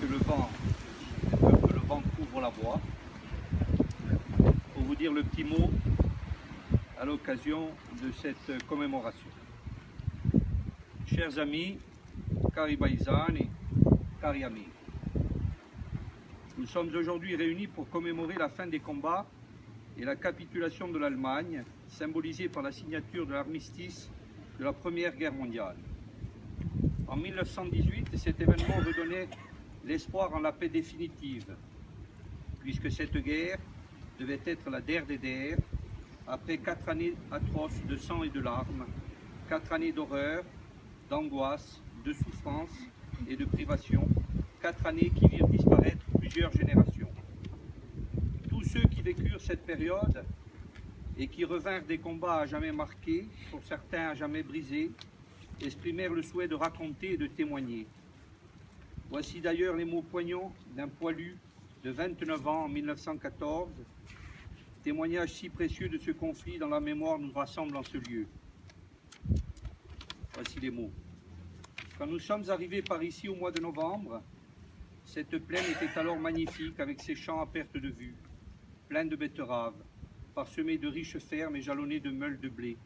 que le vent couvre la voie, pour vous dire le petit mot à l'occasion de cette commémoration. Chers amis, cari paesani, cari amici, nous sommes aujourd'hui réunis pour commémorer la fin des combats et la capitulation de l'Allemagne, symbolisée par la signature de l'armistice de la Première Guerre mondiale. En 1918, cet événement redonnait l'espoir en la paix définitive, puisque cette guerre devait être la der des der, après 4 années atroces de sang et de larmes, 4 années d'horreur, d'angoisse, de souffrance et de privation, 4 années qui virent disparaître plusieurs générations. Tous ceux qui vécurent cette période et qui revinrent des combats à jamais marqués, pour certains à jamais brisés, exprimèrent le souhait de raconter et de témoigner. Voici d'ailleurs les mots poignants d'un poilu de 29 ans en 1914, témoignage si précieux de ce conflit dont la mémoire nous rassemble en ce lieu. Voici les mots. Quand nous sommes arrivés par ici au mois de novembre, cette plaine était alors magnifique avec ses champs à perte de vue, pleins de betteraves, parsemés de riches fermes et jalonnés de meules de blé.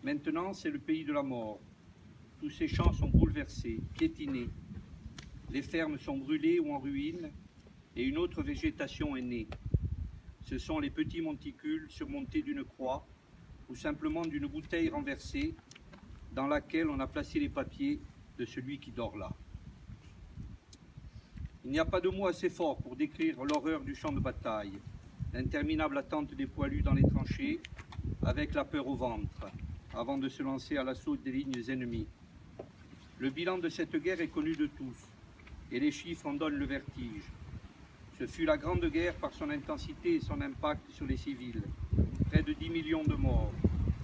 Maintenant, c'est le pays de la mort. Tous ces champs sont bouleversés, piétinés. Les fermes sont brûlées ou en ruine et une autre végétation est née. Ce sont les petits monticules surmontés d'une croix ou simplement d'une bouteille renversée dans laquelle on a placé les papiers de celui qui dort là. Il n'y a pas de mots assez forts pour décrire l'horreur du champ de bataille, l'interminable attente des poilus dans les tranchées, avec la peur au ventre, avant de se lancer à l'assaut des lignes ennemies. Le bilan de cette guerre est connu de tous, et les chiffres en donnent le vertige. Ce fut la Grande Guerre par son intensité et son impact sur les civils. Près de 10 millions de morts,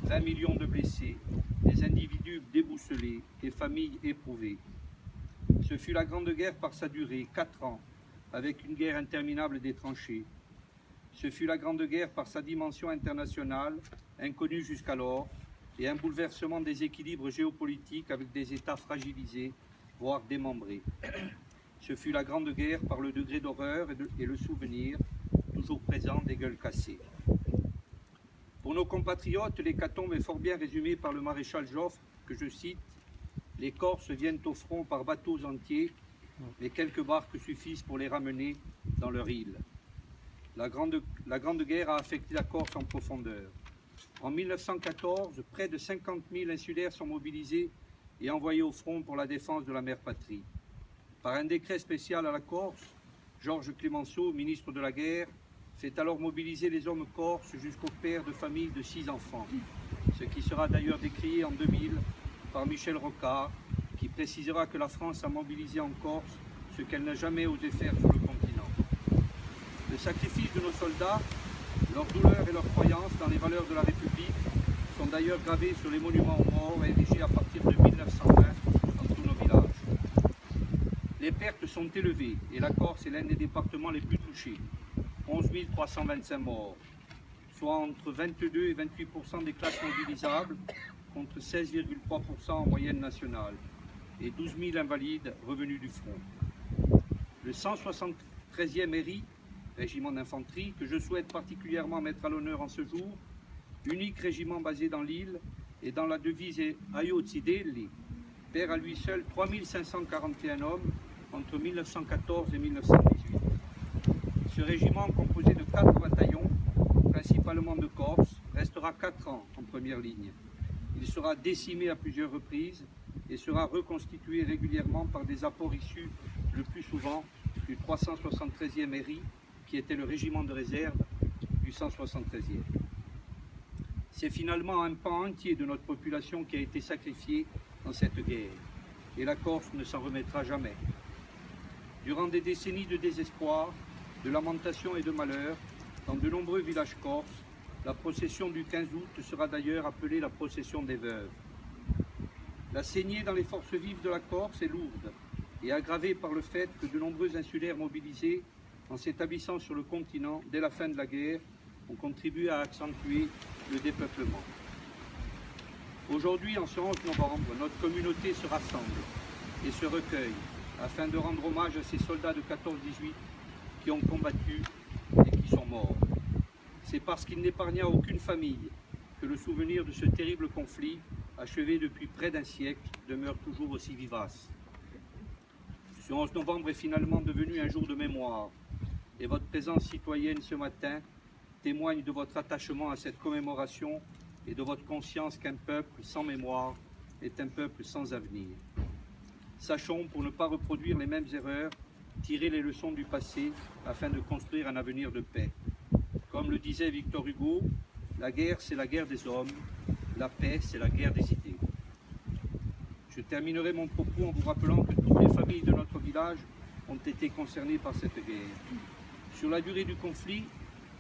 20 millions de blessés, des individus déboussolés, des familles éprouvées. Ce fut la Grande Guerre par sa durée, 4 ans, avec une guerre interminable des tranchées. Ce fut la Grande Guerre par sa dimension internationale, inconnue jusqu'alors, et un bouleversement des équilibres géopolitiques avec des États fragilisés, voire démembrés. Ce fut la Grande Guerre par le degré d'horreur et le souvenir, toujours présent, des gueules cassées. Pour nos compatriotes, l'hécatombe est fort bien résumée par le maréchal Joffre, que je cite: « Les Corses viennent au front par bateaux entiers, mais quelques barques suffisent pour les ramener dans leur île. » La Grande Guerre a affecté la Corse en profondeur. En 1914, près de 50 000 insulaires sont mobilisés et envoyés au front pour la défense de la mère patrie. Par un décret spécial à la Corse, Georges Clemenceau, ministre de la Guerre, fait alors mobiliser les hommes corses jusqu'au père de famille de 6 enfants, ce qui sera d'ailleurs décrié en 2000 par Michel Rocard, qui précisera que la France a mobilisé en Corse ce qu'elle n'a jamais osé faire sur le continent. Le sacrifice de nos soldats, leur douleur et leur croyance dans les valeurs de la République sont d'ailleurs gravés sur les monuments aux morts érigés à partir de 1920 dans tous nos villages. Les pertes sont élevées et la Corse est l'un des départements les plus touchés. 11 325 morts, soit entre 22 et 28% des classes mobilisables, contre 16,3% en moyenne nationale, et 12 000 invalides revenus du front. Le 173e RI, régiment d'infanterie, que je souhaite particulièrement mettre à l'honneur en ce jour, unique régiment basé dans l'île et dans la devise Aio Zidelli, perd à lui seul 3 541 hommes entre 1914 et 1918. Ce régiment, composé de 4 bataillons, principalement de Corse, restera 4 ans en première ligne. Il sera décimé à plusieurs reprises et sera reconstitué régulièrement par des apports issus le plus souvent du 373e RI, qui était le régiment de réserve du 173e. C'est finalement un pan entier de notre population qui a été sacrifié dans cette guerre, et la Corse ne s'en remettra jamais. Durant des décennies de désespoir, de lamentation et de malheur, dans de nombreux villages corses, la procession du 15 août sera d'ailleurs appelée la procession des veuves. La saignée dans les forces vives de la Corse est lourde et aggravée par le fait que de nombreux insulaires mobilisés, en s'établissant sur le continent dès la fin de la guerre, ont contribué à accentuer le dépeuplement. Aujourd'hui, en ce 11 novembre, notre communauté se rassemble et se recueille afin de rendre hommage à ces soldats de 14-18 qui ont combattu et qui sont morts. C'est parce qu'il n'épargna aucune famille que le souvenir de ce terrible conflit, achevé depuis près d'un siècle, demeure toujours aussi vivace. Ce 11 novembre est finalement devenu un jour de mémoire, et votre présence citoyenne ce matin témoigne de votre attachement à cette commémoration et de votre conscience qu'un peuple sans mémoire est un peuple sans avenir. Sachons, pour ne pas reproduire les mêmes erreurs, tirer les leçons du passé afin de construire un avenir de paix. Comme le disait Victor Hugo, la guerre c'est la guerre des hommes, la paix c'est la guerre des idées. Je terminerai mon propos en vous rappelant que toutes les familles de notre village ont été concernées par cette guerre. Sur la durée du conflit,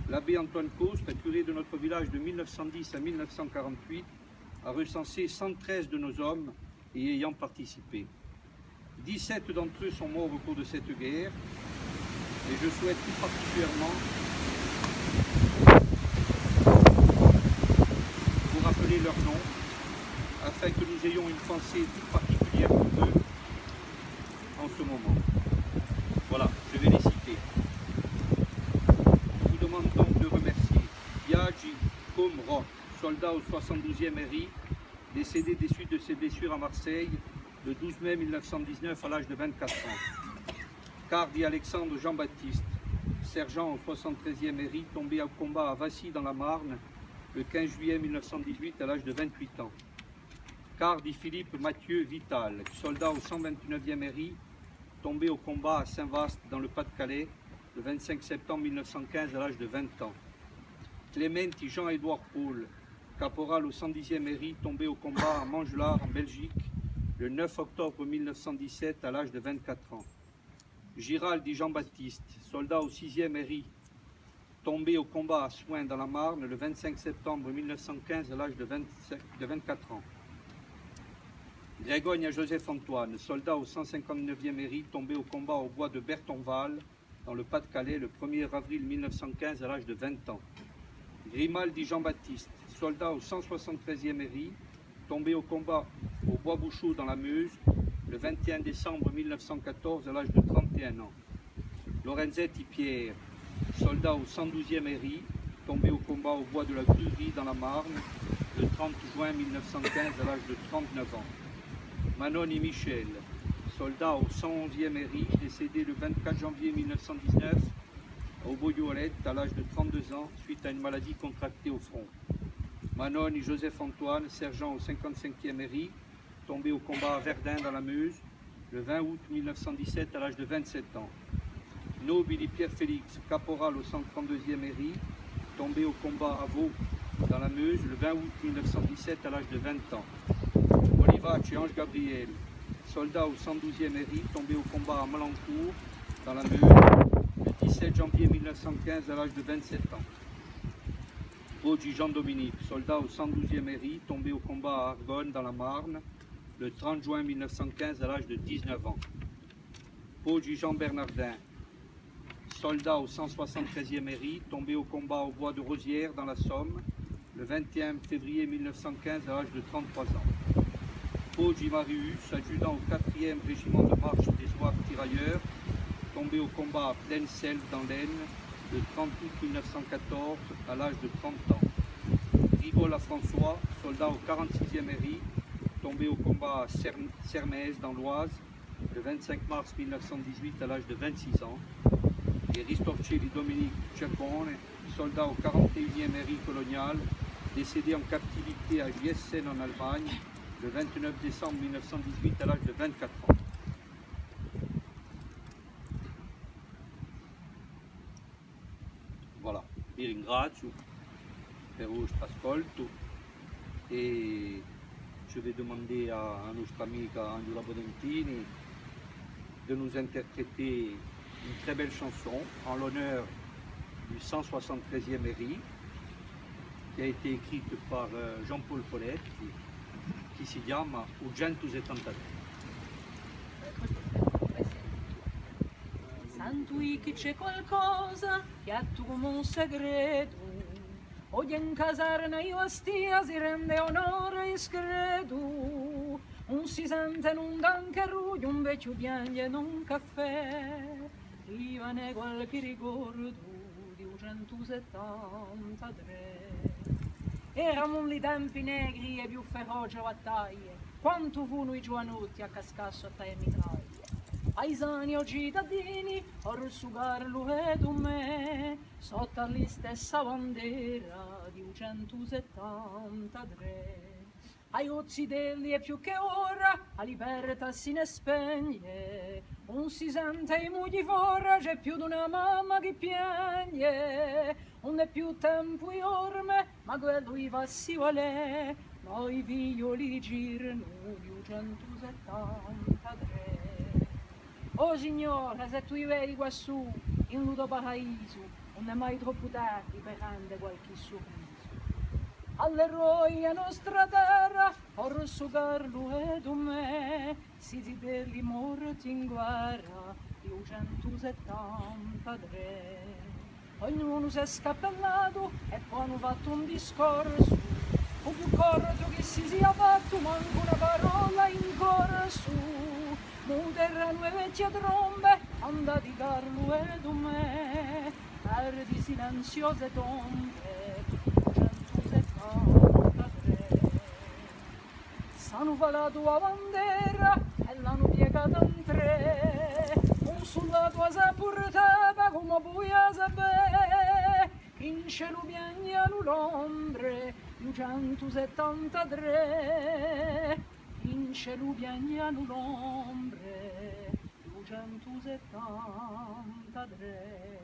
l'abbé Antoine Coste, curé de notre village de 1910 à 1948, a recensé 113 de nos hommes y ayant participé. 17 d'entre eux sont morts au cours de cette guerre, et je souhaite tout particulièrement vous rappeler leurs noms, afin que nous ayons une pensée toute particulière pour eux en ce moment. Voilà, je vais les citer. Je vous demande donc de remercier Biagi Komro, soldat au 72e RI, décédé des suites de ses blessures à Marseille le 12 mai 1919 à l'âge de 24 ans. Cardi Alexandre Jean-Baptiste, sergent au 73e RI, tombé au combat à Vassy dans la Marne le 15 juillet 1918 à l'âge de 28 ans. Cardi Philippe Mathieu Vital, soldat au 129e RI, tombé au combat à Saint-Vaast dans le Pas-de-Calais le 25 septembre 1915 à l'âge de 20 ans. Clémenti Jean-Édouard Paul, caporal au 110e RI, tombé au combat à Mangelard en Belgique le 9 octobre 1917 à l'âge de 24 ans. Giraldi Jean-Baptiste, soldat au 6e RI, tombé au combat à Soins dans la Marne le 25 septembre 1915 à l'âge de 24 ans. Grégogne Joseph Antoine, soldat au 159e RI, tombé au combat au bois de Bertonval dans le Pas-de-Calais le 1er avril 1915 à l'âge de 20 ans. Grimaldi Jean-Baptiste, soldat au 173e RI, tombé au combat au bois Bouchot dans la Meuse le 21 décembre 1914 à l'âge de 31 ans. Lorenzetti Pierre, soldat au 112e RI, tombé au combat au bois de la Grurie dans la Marne le 30 juin 1915 à l'âge de 39 ans. Manoni Michel, soldat au 111e RI, décédé le 24 janvier 1919 au Boyolette à l'âge de 32 ans suite à une maladie contractée au front. Manoni Joseph Antoine, sergent au 55e RI, tombé au combat à Verdun dans la Meuse le 20 août 1917 à l'âge de 27 ans. Nobili Pierre Félix, caporal au 132e RI, tombé au combat à Vaux dans la Meuse le 20 août 1917 à l'âge de 20 ans. Olivac et Ange Gabriel, soldat au 112e RI, tombé au combat à Malancourt dans la Meuse le 17 janvier 1915 à l'âge de 27 ans. Poggi Jean-Dominique, soldat au 112e RI, tombé au combat à Argonne dans la Marne le 30 juin 1915 à l'âge de 19 ans. Poggi Jean Bernardin, soldat au 173e RI, tombé au combat au bois de Rosières dans la Somme le 21 février 1915 à l'âge de 33 ans. Poggi Marius, adjudant au 4e régiment de marche des Zouaves tirailleurs, tombé au combat à Plaine-Selve dans l'Aisne le 30 août 1914 à l'âge de 30 ans. Rigola François, soldat au 46e RI, tombé au combat à Sermaize dans l'Oise le 25 mars 1918 à l'âge de 26 ans. Et Ristorcelli Dominique Cercone, soldat au 41e RI colonial, décédé en captivité à Giessen en Allemagne le 29 décembre 1918 à l'âge de 24 ans. Voilà, vi ringrazio per questo ascolto e je vais demander à notre amica Angela Bonentini de nous interpréter une très belle chanson en l'honneur du 173e RI qui a été écrite par Jean-Paul Poletti qui si chiama U173. Santui che c'è qualcosa che ha tu come un segreto, oggi in caserna io a stia si rende onore e scredo, non si sente non anche ruggine. di un vecchio bianco non caffè, rimane qualche ricordo di un 173. Erano i tempi negri e più feroci battaglie, quanto furono i giovanotti a cascasso a te mitraglie. Paesani o cittadini, or sugarlo e tu me, sotto la stessa bandera di un 173. Ai occidelli e più che ora, a libertà si ne spegne, non si sente i mugli fora, c'è più di una mamma che piagne, non è più tempo e orme, ma quello i va si vuole, noi figlioli girano di un 173. Oh signora, se tu vedi quassù, in ludo paraiso, non è mai troppo tardi per rendere qualche sorriso. All'eroe a nostra terra, or sugarlo e tu me, si degli morti in guerra, di un 173. Ognuno si è scappellato e poi hanno fatto un discorso, o più corto che si sia fatto, manco una parola in corso. Muterrano e vecchie trombe, andati Carlo e tu me, per di silenziose tombe, 173. S'hanno falato a bandera e l'hanno piegata in tre, un soldato a sa portata come poi a sapere, in cielo piagnano l'ombre, di 173. In cielo piagnano l'ombre, 273.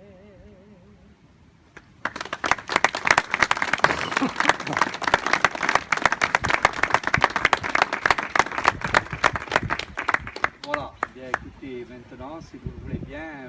Voilà, bien écoutez, maintenant, si vous le voulez bien,